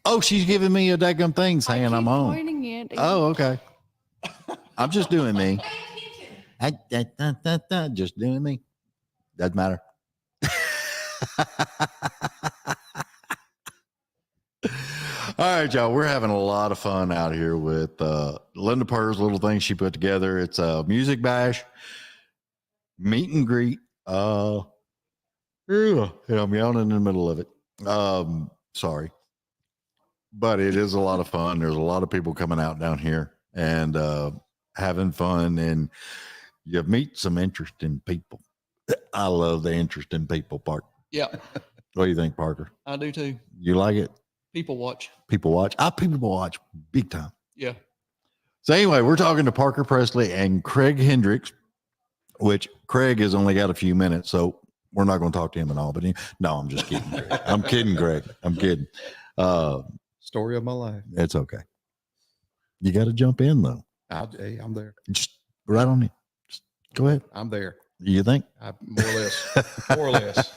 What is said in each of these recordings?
Oh, she's giving me a daggum thing saying I'm on. Pointing it. Oh, okay. I'm just doing me. Just doing me. Doesn't matter. All right, y'all. We're having a lot of fun out here with Linda Purrs' little thing she put together. It's a music bash, meet and greet. Yeah, I'm yawning in the middle of it. Sorry. But it is a lot of fun. There's a lot of people coming out down here and having fun, and you meet some interesting people. I love the interesting people part. Yeah. What do you think, Parker? I do too. You like it? People watch. People watch. People watch big time. Yeah. So anyway, we're talking to Parker Pressley and Craig Hendricks, which Craig has only got a few minutes, so we're not going to talk to him at all. But no, I'm just kidding. I'm kidding, Craig. I'm kidding. Story of my life. It's okay. You got to jump in though. Hey, I'm there. Just right on it. Just go ahead. I'm there. You think? More or less. More or less.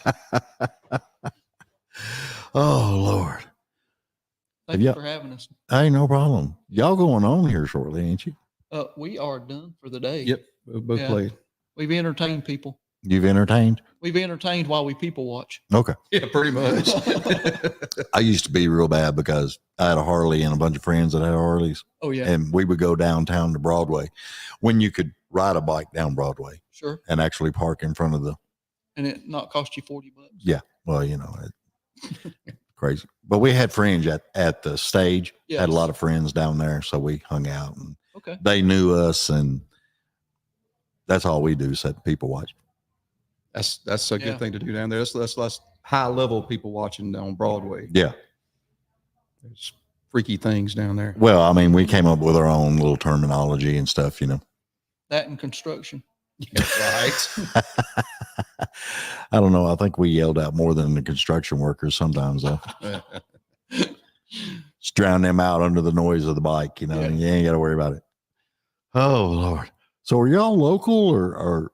Oh Lord. Thank you for having us. Hey, no problem. Y'all going on here shortly, ain't you? We are done for the day. Yep. We both played. We've entertained people. You've entertained? We've entertained while we people watch. Okay. Yeah, pretty much. I used to be real bad because I had a Harley and a bunch of friends that had Harleys. Oh, yeah. And we would go downtown to Broadway when you could ride a bike down Broadway. Sure. And actually park in front of the. And it not cost you $40. Yeah. Well, you know, crazy. But we had friends at the stage. Yes. Had a lot of friends down there. So we hung out and okay. They knew us, and that's all we do, set people watch. That's a good thing to do down there. That's high level people watching on Broadway. Yeah. There's freaky things down there. Well, I mean, we came up with our own little terminology and stuff, you know. That and construction. Yeah, right. I don't know. I think we yelled out more than the construction workers sometimes, though. Just drown them out under the noise of the bike, you know. Yeah. You ain't got to worry about it. Oh Lord. So are y'all local or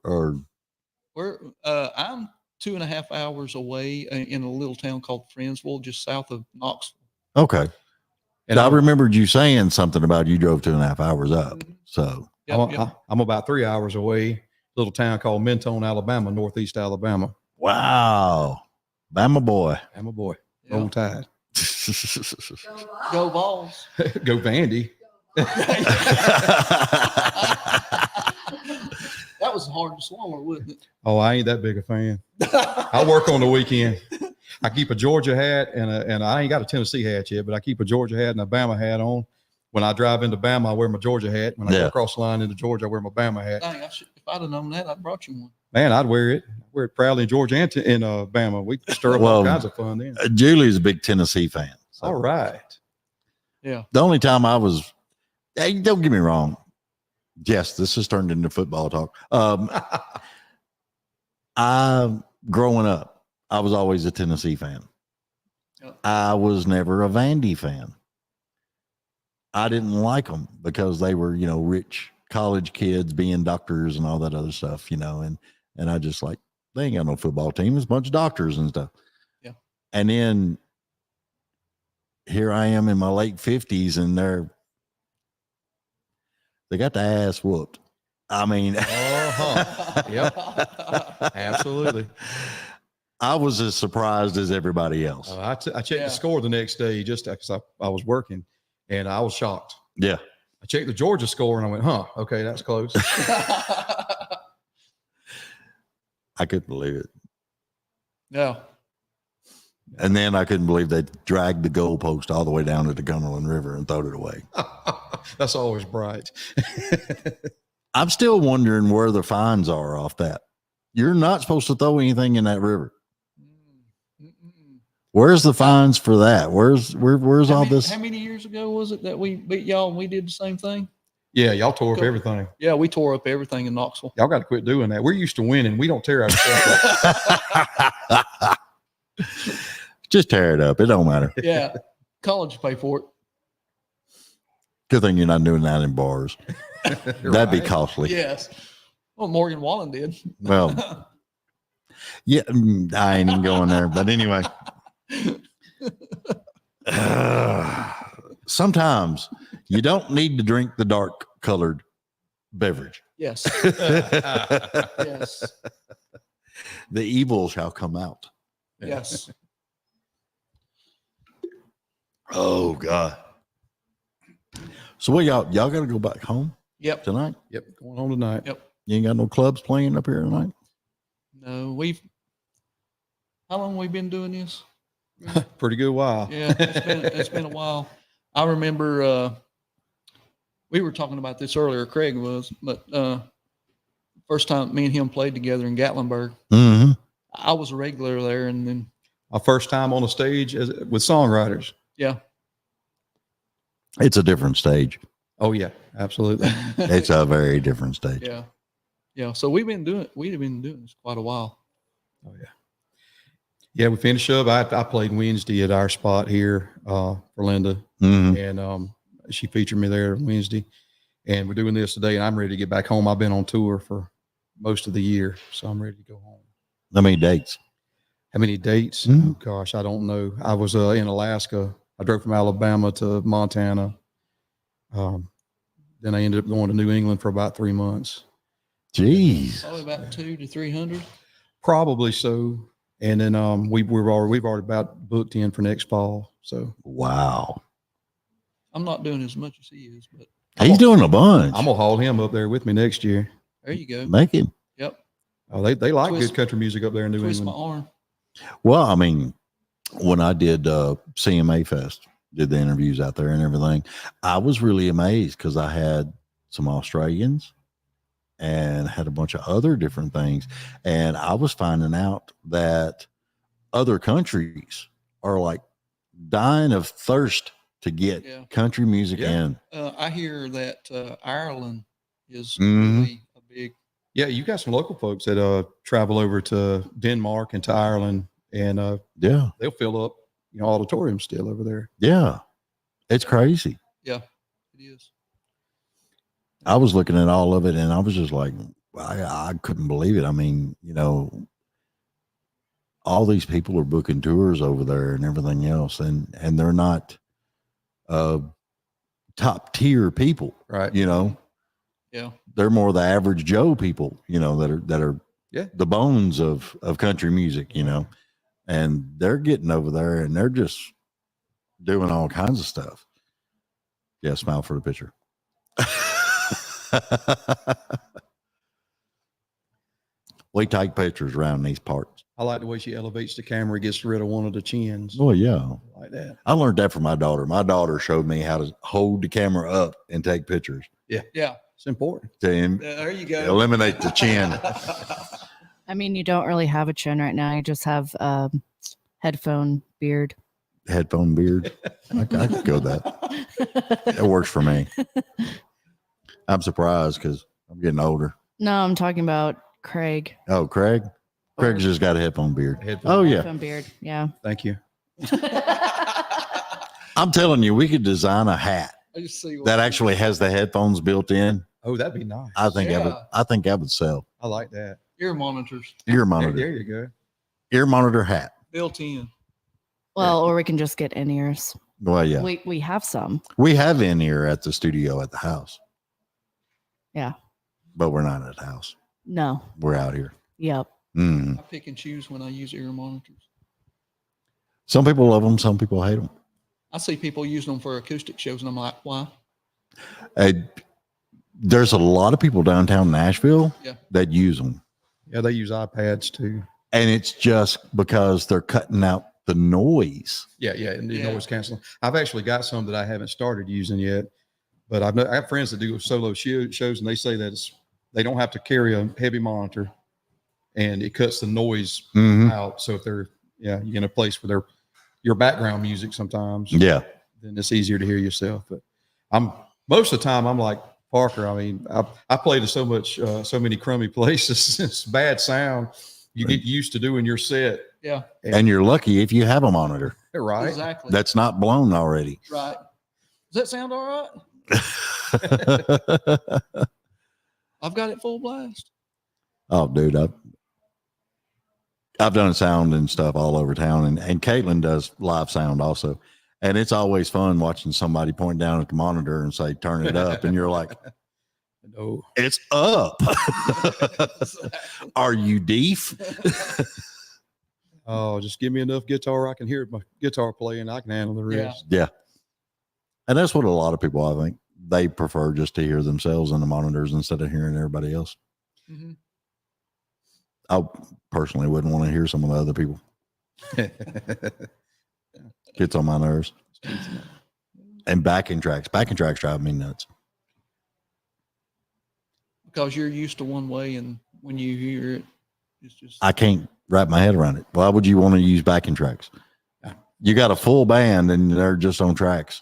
We're I'm 2.5 hours away in a little town called Friendsville, just south of Knoxville. okay? And I remembered you saying something about you drove 2.5 hours up. Mhm. So I'm about 3 hours away. Little town called Mentone, Alabama, northeast Alabama. wow, Bama boy. I'm a boy. Yeah. Roll Tide. Go Vols. Go Vandy. That was hard to swallow, wasn't it? Oh, I ain't that big a fan. I work on the weekend. I keep a Georgia hat and I ain't got a Tennessee hat yet, but I keep a Georgia hat and a Bama hat on. When I drive into Bama, I wear my Georgia hat. When I go across the line into Georgia, I wear my Bama hat. Dang, if I'd have known that, I'd brought you one. Man, I'd wear it. I wear it proudly in Georgia and in Bama. We stir up all kinds of fun then. Julie's a big Tennessee fan. So. All right. Yeah. The only time I was, hey, don't get me wrong. Yes, this has turned into football talk. Growing up, I was always a Tennessee fan. Yep. I was never a Vandy fan. I didn't like them because they were, you know, rich college kids being doctors and all that other stuff, you know, and I just like, they ain't got no football team. It's a bunch of doctors and stuff. Yeah. And then here I am in my late 50s and they got the ass whooped. I mean, Yep. Absolutely. I was as surprised as everybody else. I checked the score the next day just because I was working and I was shocked. Yeah. I checked the Georgia score and I went, okay, that's close. I couldn't believe it. Yeah. And then I couldn't believe they dragged the goalpost all the way down to the Cumberland River and thrown it away. That's always bright. I'm still wondering where the fines are off that. You're not supposed to throw anything in that river. Where's the fines for that? Where's all this? How many years ago was it that we beat y'all and we did the same thing? Yeah, y'all tore up everything. Yeah, we tore up everything in Knoxville. Y'all got to quit doing that. We're used to winning. We don't tear our stuff up. Just tear it up. It don't matter. Yeah. College pay for it. Good thing you're not doing that in bars. That'd be costly. Yes. Well, Morgan Wallen did. Well, yeah, I ain't even going there. But anyway. Sometimes you don't need to drink the dark colored beverage. Yes. Yes. The evil shall come out. Yes. Oh God. So what y'all got to go back home Yep. tonight? Yep, going home tonight. Yep. You ain't got no clubs playing up here tonight? No, how long we been doing this? Pretty good while. Yeah, it's been a while. I remember we were talking about this earlier, Craig was, but first time me and him played together in Gatlinburg, Mm-hmm. I was a regular there, and then Our first time on a stage with songwriters. yeah. It's a different stage. Oh yeah, absolutely. It's a very different stage. Yeah. Yeah. So we've been doing this quite a while. Oh yeah. Yeah, we finished up. I played Wednesday at our spot here for Linda, Mm-hmm. and she featured me there Wednesday. And we're doing this today, and I'm ready to get back home. I've been on tour for most of the year, so I'm ready to go home. How many dates? How many dates? Mhm. Oh, gosh, I don't know. I was in Alaska. I drove from Alabama to Montana. Then I ended up going to New England for about 3 months. Jeez. Probably about 200 to 300. Probably so. And then we've already about booked in for next fall. So Wow. I'm not doing as much as he is, but He's doing a bunch. I'm gonna haul him up there with me next year. there you go. Make it. Yep. Oh, they like Twist- good country music up there in New Twist my England. arm. Well, I mean, when I did CMA Fest, did the interviews out there and everything, I was really amazed because I had some Australians and had a bunch of other different things. And I was finding out that other countries are like dying of thirst to get Yeah. country music Yeah. in. I hear that Ireland is Mhm. really a big. Yeah, you got some local folks that travel over to Denmark and to Ireland, and Yeah. they'll fill up auditoriums still over there. Yeah. It's crazy. Yeah, it is. I was looking at all of it and I was just like, I couldn't believe it. I mean, all these people are booking tours over there and everything else, and they're not top tier people, Right. Yeah. They're more the average Joe people, that are Yeah. the bones of country music, and they're getting over there and they're just doing all kinds of stuff. Yeah, smile for the picture. We take pictures around these parts. I like the way she elevates the camera, gets rid of one of the chins. Oh yeah. Like that. I learned that from my daughter. My daughter showed me how to hold the camera up and take pictures Yeah. It's important. to There you go. eliminate the chin. I mean, you don't really have a chin right now. You just have headphone beard. Headphone beard. I could go that. It works for me. I'm surprised because I'm getting older. No, I'm talking about Craig. Oh, Craig? Craig's just got a headphone beard. Headphone. Oh, yeah. Headphone beard. Yeah. Thank you. I'm telling you, we could design a hat I just see what that actually has the headphones built in. Oh, that'd be nice. I think Yeah. I think that would sell. I like that. ear monitors Ear There, monitor. there you go. Ear monitor hat. built in. Well, or we can just get in ears. Well, yeah. We have some. We have in ear at the studio at the house. Yeah. But we're not at the house. No. We're out here. Yep. Mm. I pick and choose when I use ear monitors. Some people love them. Some people hate them. I see people using them for acoustic shows, and I'm like, why? There's a lot of people downtown Nashville Yeah. that use them. Yeah, they use iPads too. And it's just because they're cutting out the noise. Yeah, and the Yeah. noise canceling. I've actually got some that I haven't started using yet, but I have friends that do solo shows, and they say that they don't have to carry a heavy monitor, and it cuts the noise Mhm. out. So if they're you're in a place where your background music sometimes, Yeah. then it's easier to hear yourself. But most of the time I'm like Parker. I mean, I play to so many crummy places. It's bad sound. You get used to doing your set, Yeah, And you're lucky if you have a monitor right? exactly. that's not blown already. right. Does that sound all right? I've got it full blast. Oh, dude, I've done sound and stuff all over town, and Caitlin does live sound also. And it's always fun watching somebody point down at the monitor and say, turn it up. And you're like, No. it's up. Are you deaf? Oh, just give me enough guitar. I can hear my guitar playing. I can handle the rest. Yeah. And that's what a lot of people, I think, they prefer just to hear themselves in the monitors instead of hearing everybody else. Mm-hmm. I personally wouldn't want to hear some of the other people. Gets on my nerves. And backing tracks drive me nuts. Because you're used to one way, and when you hear it, it's just. I can't wrap my head around it. Why would you want to use backing tracks? You got a full band and they're just on tracks.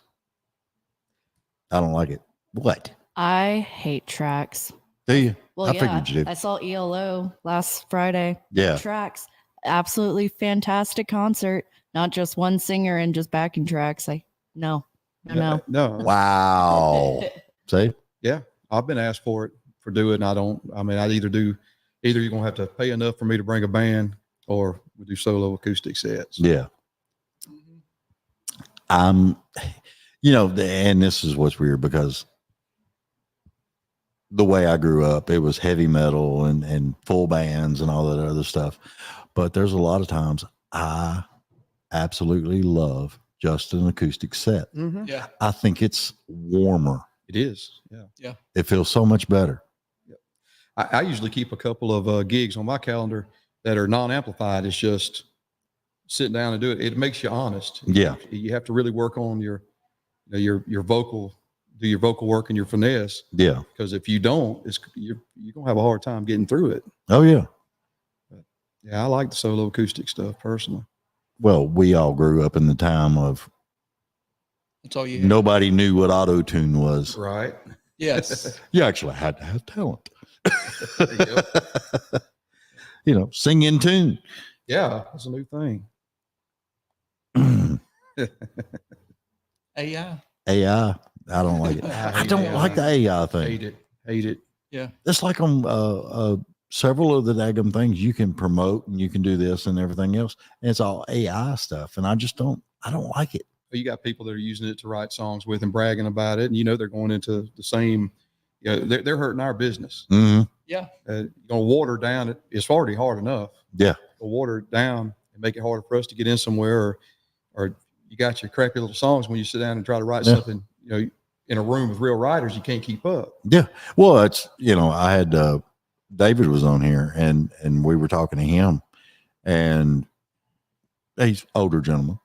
I don't like it. What? I hate tracks. Do you? Well, I yeah, figured you did. I saw ELO last Friday. Yeah. Tracks. Absolutely fantastic concert. Not just one singer and just backing tracks. No. No. Wow. See? Yeah. I've been asked for it for doing. I either you're going to have to pay enough for me to bring a band or we do solo acoustic sets. Yeah. Mm-hmm. And this is what's weird because the way I grew up, it was heavy metal and full bands and all that other stuff. But there's a lot of times I absolutely love just an acoustic set. Mm-hmm. Yeah. I think it's warmer. It is. Yeah. It feels so much better. I usually keep a couple of gigs on my calendar that are non-amplified. It's just sitting down and do it. It makes you honest. Yeah. You have to really work on your vocal, do your vocal work and your finesse. Yeah. Because if you don't, you're gonna have a hard time getting through it. Oh yeah. Yeah, I like the solo acoustic stuff personally. Well, we all grew up in the time of That's all you have. nobody knew what auto-tune was. Right. Yes. You actually had to have talent. There you go. Sing in tune. Yeah, that's a new thing. AI. AI. I don't like it. I don't AI. like the AI thing. Hate it. Yeah. It's like on several of the daggum things you can promote and you can do this and everything else. And it's all AI stuff. And I don't like it. You got people that are using it to write songs with and bragging about it. And they're going into the same, they're hurting our business. Mm-hmm. Yeah. You're going to water down it. It's already hard enough. Yeah. To water it down and make it harder for us to get in somewhere or you got your crappy little songs when you sit down and try to write something, in a room with real writers, you can't keep up. Yeah. Well, it's, I had, David was on here and we were talking to him and he's older gentleman,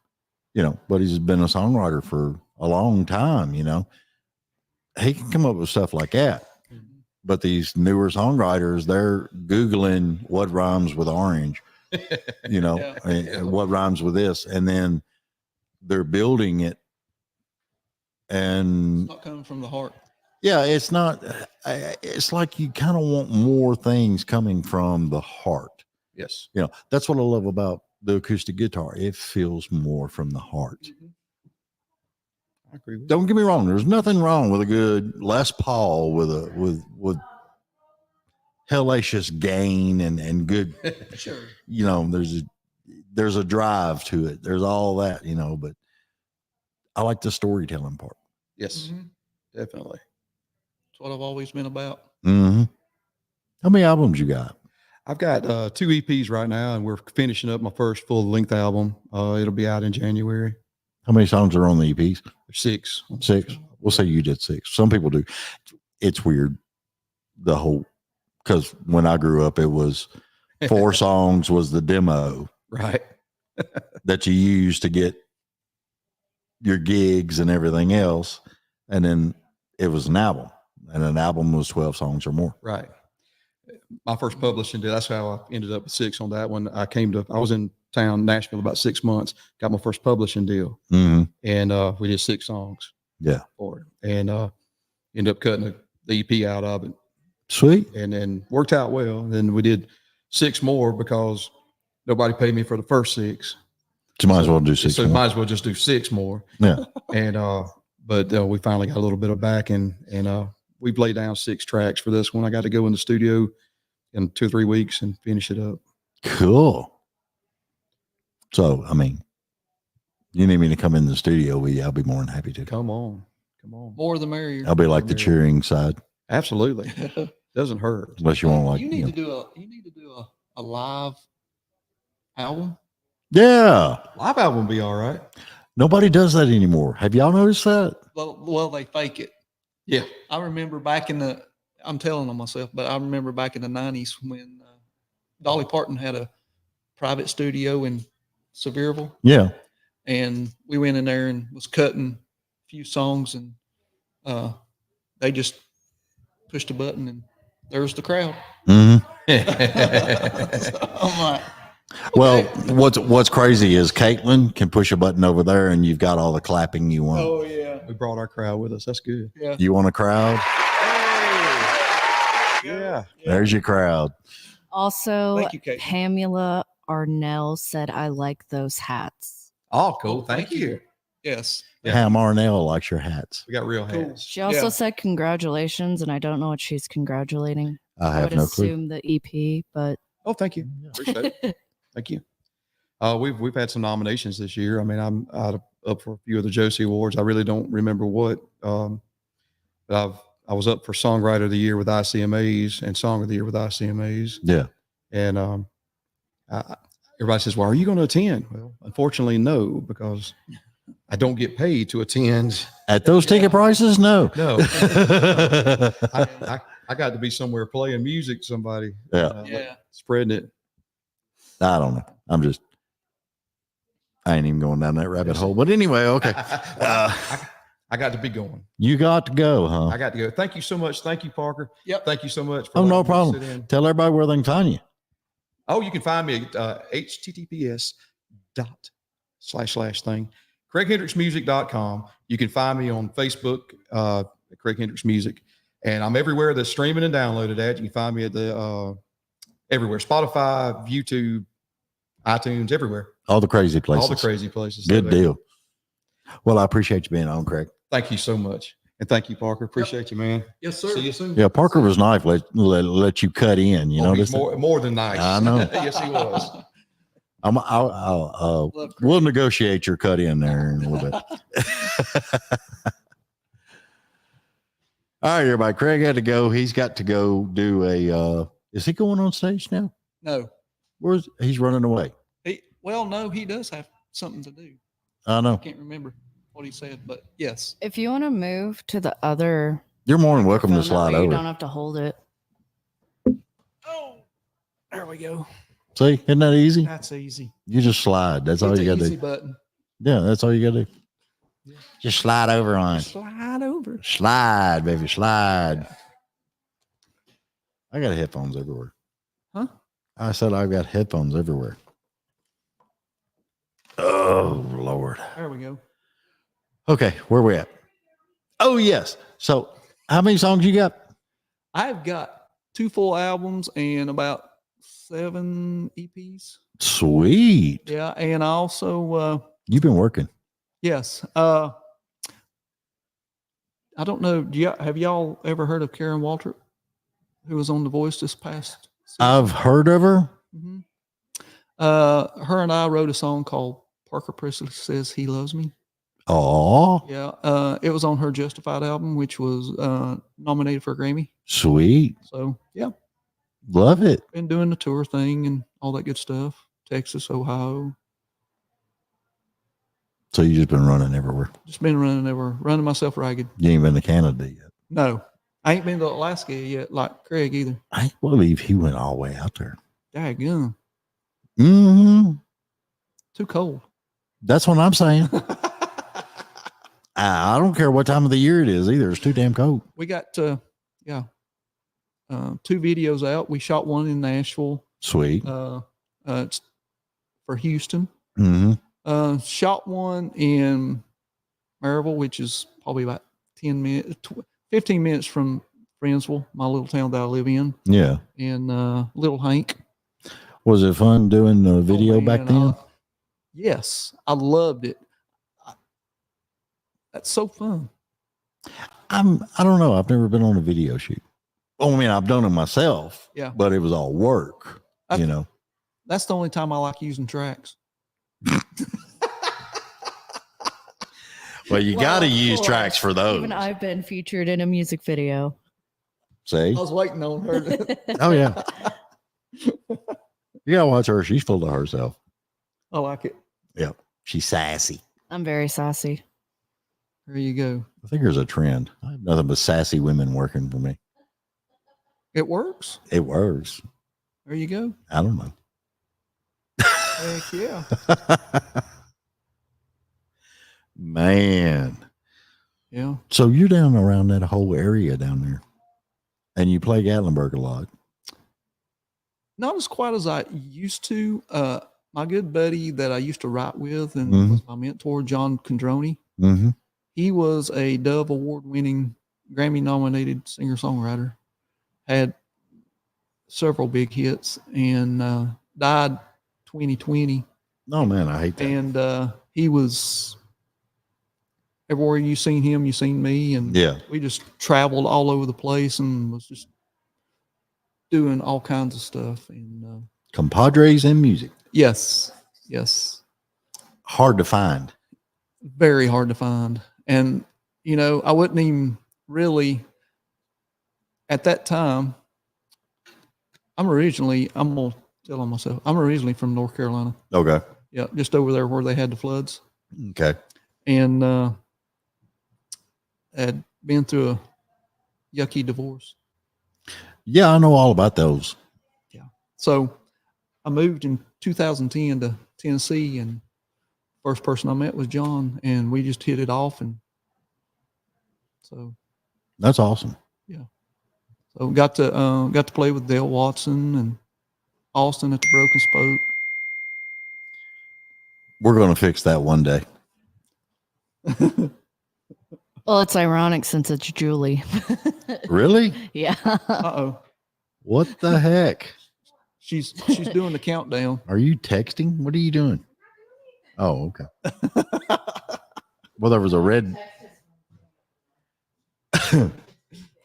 but he's been a songwriter for a long time, he can come up with stuff like that. Mm-hmm. But these newer songwriters, they're Googling what rhymes with orange, and what rhymes with this. And then they're building it. And It's not coming from the heart. yeah, it's not, it's like you kind of want more things coming from the heart. Yes. That's what I love about the acoustic guitar. It feels more from the heart. Mm-hmm. I agree with Don't get me wrong. There's nothing wrong with a good Les Paul with hellacious gain and good, Sure. there's a drive to it. There's all that, but I like the storytelling part. Yes, Mm-hmm. definitely. That's what I've always been about. Mm-hmm. How many albums you got? I've got 2 EPs right now, and we're finishing up my first full-length album. It'll be out in January. How many songs are on the EPs? There's 6. 6. We'll say you did 6. Some people do. It's weird. Because when I grew up, it was 4 songs was the demo Right. that you used to get your gigs and everything else. And then it was an album, and an album was 12 songs or more. Right. My first publishing deal, that's how I ended up with 6 on that one. I was in town, Nashville, about 6 months, got my first publishing deal. Mm-hmm. And we did 6 songs. Yeah. For it. And ended up cutting the EP out of it. Sweet. And then worked out well. And then we did 6 more because nobody paid me for the first 6. You might as well do 6 So more. might as well just do 6 more. Yeah. And but we finally got a little bit of back, and we've laid down 6 tracks for this one. I got to go in the studio in 2 or 3 weeks and finish it up. Cool. So, I mean, You need me to come in the studio with you? I'll be more than happy to. Come on. More the merrier. I'll be like the cheering side, Absolutely. Doesn't hurt. unless you want to like. You need to do a live album. Yeah, Live album be all right. nobody does that anymore. Have y'all noticed that? Well, they fake it. Yeah. I remember I'm telling on myself, but I remember back in the 90s when Dolly Parton had a private studio in Sevierville, Yeah. and we went in there and was cutting a few songs, and they just pushed a button and there's the crowd. Mm-hmm. I'm like, Well, what's crazy is Caitlin can push a button over there, and you've got all the clapping you want. oh yeah, We brought our crowd with us. That's good. yeah. You want a crowd? Yeah. There's your crowd. Also, Thank you, Kate. Pamela Arnell said, I like those hats. Oh, cool. Oh, Thank you. Yes. Yeah. Pam Arnell likes your hats. We got real Cool. hats. She also Yeah. said congratulations, and I don't know what she's congratulating. I I have would no clue. assume the EP, but Oh, thank you. Appreciate it. Thank you. We've had some nominations this year. I mean, I'm up for a few of the Josie Awards. I really don't remember what, but I was up for Songwriter of the Year with ICMAs and Song of the Year with ICMAs. Yeah. And everybody says, "Well, are you going to attend?" Well, unfortunately, no, because I don't get paid to attend. At those ticket prices, no. No, I got to be somewhere playing music. Somebody, Yeah. Yeah. spreading it. I don't know. I ain't even going down that rabbit hole. But anyway, okay. I got to be going. You got to go, huh? I got to go. Thank you so much. Thank you, Parker. Yep. Thank you so much. For Oh, no letting me problem. sit in. Tell everybody where they can find you. Oh, you can find me at https:// CraigHendricksMusic.com. You can find me on Facebook at Craig Hendricks Music, and I'm everywhere that's streaming and downloaded at. You can find me at the everywhere: Spotify, YouTube, iTunes, everywhere. All the crazy places. All the crazy places. Good So there. deal. Well, I appreciate you being on, Craig. Thank you so much, and thank you, Parker. Appreciate you, man. Yes, sir. See you soon. Yeah, Parker was nice. Let you cut in. You Oh, know he's this. more than nice. I know. Yes, he was. I'll Love Craig. we'll negotiate your cut in there in a little bit. All right, everybody. Craig had to go. He's got to go do a. Is he going on stage now? No. He's running away? No, he does have something to do. I know. I can't remember what he said, but yes. if you want to move to the other, You're more than welcome to microphone, that slide way you over. don't have to hold it. Oh, there we go. See, isn't that easy? That's easy. You just slide. That's all It's you an got to easy do. button. Yeah, that's all you got to do. Yeah. Just slide over on. Slide over. Slide, baby, slide. I got headphones everywhere. Huh? I said I've got headphones everywhere. Oh, Lord. There we go. Okay, where we at? Oh, yes. So how many songs you got? I've got 2 full albums and about 7 EPs. Sweet. Yeah, and I also You've been working. yes. I don't know. Have y'all ever heard of Karen Waltrip, who was on The Voice this past season? I've heard of her. Mhm. Her and I wrote a song called Parker Pressley Says He Loves Me. Oh, Yeah. It was on her Justified album, which was nominated for a Grammy. sweet. So yeah, Love it. been doing the tour thing and all that good stuff. Texas, Ohio. So you just been running everywhere. Just been running myself ragged. You ain't been to Canada yet. No, I ain't been to Alaska yet, like Craig either. I can't believe he went all the way out there. Daggum. Mm-hmm. Too cold. That's what I'm saying. I don't care what time of the year it is either. It's too damn cold. We got 2 videos out. We shot one in Nashville. Sweet. It's for Houston. Mm-hmm. Shot one in Maryville, which is probably about 15 minutes from Friendsville, my little town that I live in, Yeah. and Little Hank. Was it fun doing the video back man, then? Yes, I loved it. That's so fun. I don't know. I've never been on a video shoot. Oh, I mean, I've done it myself. Yeah. But it was all work, you know. That's the only time I like using tracks. Well, you got to Well, of use course. tracks for those. Even I've been featured in a music video. See? I was waiting on her. Oh, yeah. You got to watch her. She's full of herself. I like it. Yep. She's sassy. I'm very sassy. There you go. I think there's a trend. I have nothing but sassy women working for me. It works. It works. There you go. I don't know. Heck yeah. Man. Yeah. So you're down around that whole area down there. And you play Gatlinburg a lot. Not as quite as I used to. My good buddy that I used to write with and Mhm. was my mentor, John Condroni, Mm-hmm. he was a Dove Award-winning, Grammy-nominated singer-songwriter. Had several big hits and died 2020. Oh, man, I hate that. And he was everywhere you seen him, you seen me, and Yeah. we just traveled all over the place and was just doing all kinds of stuff. And Compadres and music. yes, Hard to find. very hard to find. And I wasn't even really at that time. I'm originally from North Carolina. Okay. Yeah, just over there where they had the floods. Okay. And had been through a yucky divorce. Yeah, I know all about those. So I moved in 2010 to Tennessee, and first person I met was John, and we just hit it off. And so That's awesome. got to play with Dale Watson and Austin at the Broken Spoke. We're going to fix that one day. Well, it's ironic since it's Julie. Really? Yeah. Uh-oh. What the heck? She's doing the countdown. Are you texting? What are you doing? Oh, okay. Well, there was a red.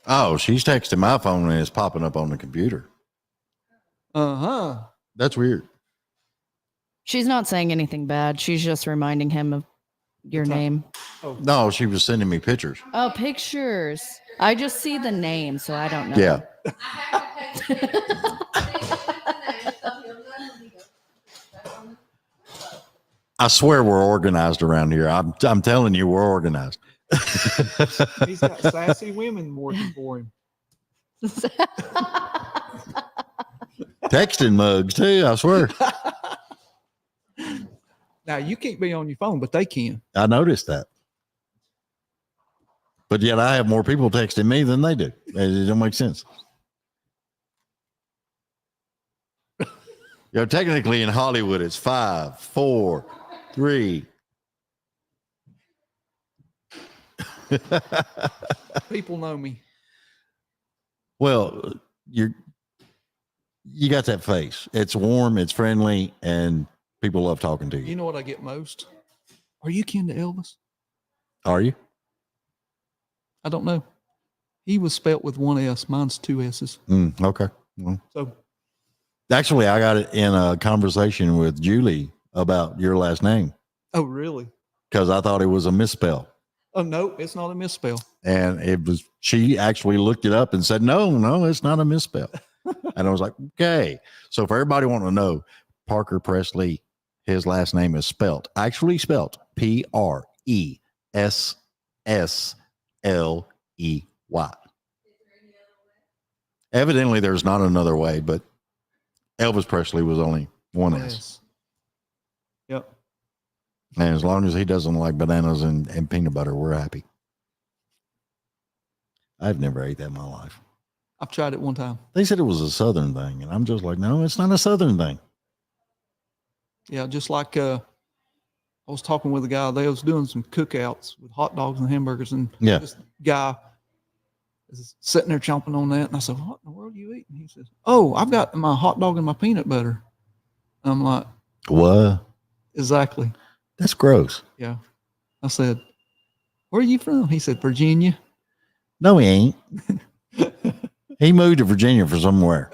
Oh, she's texting my phone and it's popping up on the computer. Uh-huh. That's weird. She's not saying anything bad. She's just reminding him of your name. No, she was sending me pictures. Oh, pictures. I just see the name, so I don't know. Yeah. I swear we're organized around here. I'm telling you, we're organized. He's got sassy women working for him. Texting mugs too, I swear. Now you can't be on your phone, but they can. I noticed that. But yet I have more people texting me than they do. It don't make sense. Technically in Hollywood, it's 5, 4, 3. People know me. Well, you got that face. It's warm, it's friendly, and people love talking to you. You know what I get most? Are you kin to Elvis? Are you? I don't know. He was spelt with one S. Mine's two S's. Okay. Well, So actually, I got it in a conversation with Julie about your last name oh really? because I thought it was a misspell. Oh no, it's not a misspell. And it was, she actually looked it up and said, no, it's not a misspell. And I was like, okay. So for everybody wanting to know, Parker Pressley, his last name is actually spelt Presssley. Evidently, there's not another way, but Elvis Presley was only one S. Yes. Yep. And as long as he doesn't like bananas and peanut butter, we're happy. I've never ate that in my life. I've tried it one time. They said it was a Southern thing, and I'm just like, no, it's not a Southern thing. Yeah, just like I was talking with a guy. They was doing some cookouts with hot dogs and hamburgers, and Yeah. this guy is sitting there chomping on that. And I said, "What in the world are you eating?" He says, "Oh, I've got my hot dog and my peanut butter." And I'm like, What? "Exactly." That's gross. Yeah. I said, "Where are you from?" He said, "Virginia." No, he ain't. He moved to Virginia for somewhere.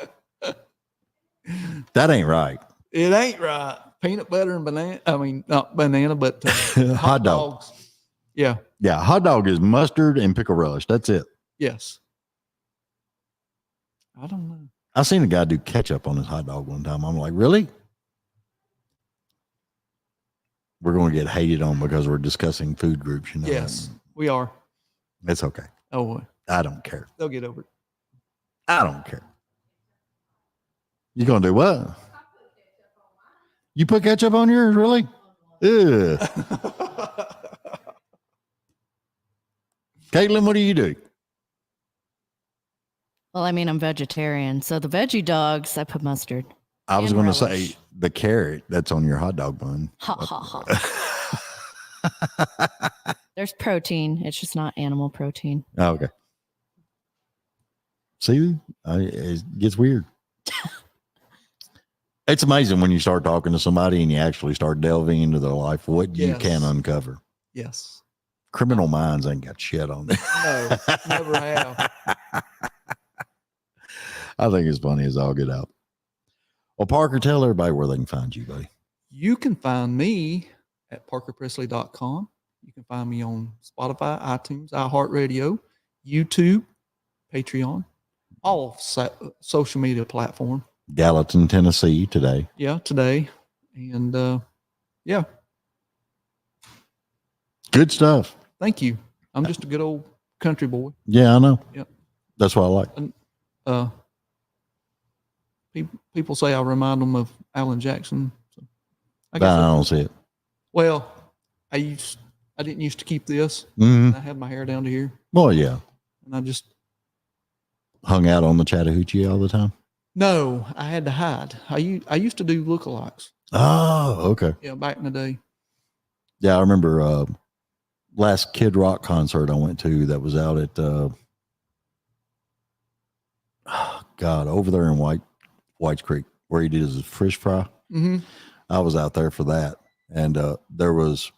That ain't right. It ain't right. Peanut butter and banana. I mean, not banana, but Hot dog. dogs. Yeah. Yeah, hot dog is mustard and pickle relish. That's it. Yes. I don't know. I seen a guy do ketchup on his hot dog one time. I'm like, really? We're going to get hated on because we're discussing food groups. You know. Yes, we are. It's okay. Oh, boy. I don't care. They'll get over it. I don't care. You gonna do what? You put ketchup on yours, really? Ugh. Caitlin, what do you do? Well, I mean, I'm vegetarian, so the veggie dogs, I put mustard. I was And going to relish. say the carrot that's on your hot dog bun. Ha ha ha. There's protein. It's just not animal protein. Oh, okay. See, it gets weird. It's amazing when you start talking to somebody and you actually start delving into their life, what you Yes. can uncover. Yes. Criminal minds ain't got shit on them. No, never have. I think it's funny as all get out. Well, Parker, tell everybody where they can find you, buddy. You can find me at parkerpressley.com. You can find me on Spotify, iTunes, iHeartRadio, YouTube, Patreon, all social media platform. Gallatin, Tennessee today. Yeah, today. And yeah, Good stuff. thank you. I'm just a good old country boy. Yeah, I know. Yep. That's what I like. People say I remind them of Alan Jackson. So I I guess don't see it. well, I didn't used to keep this. Mm-hmm. I had my hair down to here, Well, yeah. and I just Hung out on the Chattahoochee all the time. no, I had to hide. I used to do lookalikes. Oh, okay. Yeah, back in the day. Yeah, I remember last Kid Rock concert I went to that was out at over there in Whites Creek where he did his fish fry. Mm-hmm. I was out there for that, and there was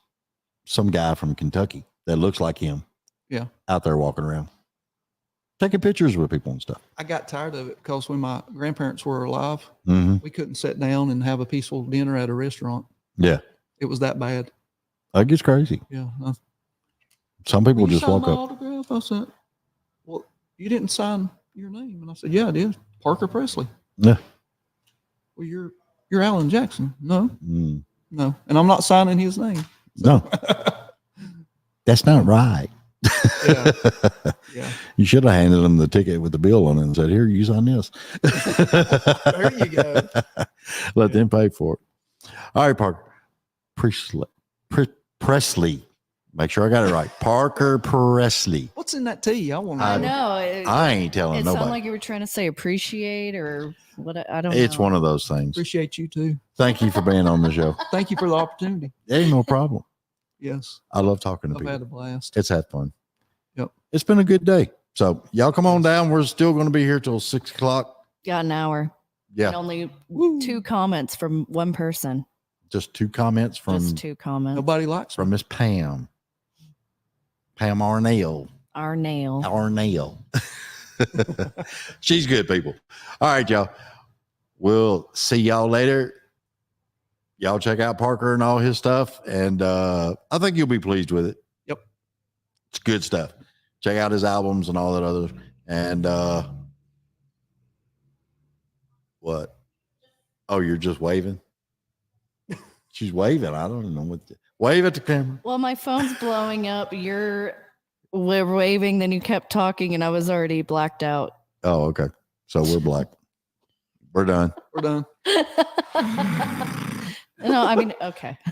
some guy from Kentucky that looks like him. Yeah. Out there walking around, taking pictures with people and stuff. I got tired of it because when my grandparents were alive, Mm-hmm. we couldn't sit down and have a peaceful dinner at a restaurant. Yeah, It was that bad. that gets crazy. Yeah. Some people "Will you just sign walk my up. autograph?" I said, "Well, you didn't sign your name," and I said, "Yeah, I did. Parker Pressley." Yeah. Well, you're Alan Jackson. No, Mm. no, and I'm not signing his name. No, that's not right. Yeah. Yeah. You should have handed them the ticket with the bill on it and said, "Here, you sign this." There you go. Let them pay for it. All right, Parker. Pressley. Make sure I got it right. Parker Pressley. What's in that tea? I want to I I- know. It, I ain't telling it nobody. sounded like you were trying to say appreciate or what. I don't know. It's one of those things. Appreciate you too. Thank you for being on the show. Thank you for the opportunity. Ain't no problem. Yes, I love talking to I've people. had a blast. It's had fun. Yep. It's been a good day. So y'all come on down. We're still going to be here till 6 o'clock. Got an hour. Yeah. And only Woo. 2 comments from one person. Just 2 comments from Just 2 comments. Nobody likes me. from Miss Pam. Pam Arnell. Our nail. Arnell. She's good, people. All right, y'all. We'll see y'all later. Y'all check out Parker and all his stuff. And I think you'll be pleased with it. Yep. It's good stuff. Check out his albums and all that other. And what? Oh, you're just waving? She's waving. I don't know what. Wave at the camera. Well, my phone's blowing up. We're waving, then you kept talking, and I was already blacked out. Oh, okay. So we're black. We're done. We're done. No, I mean, okay.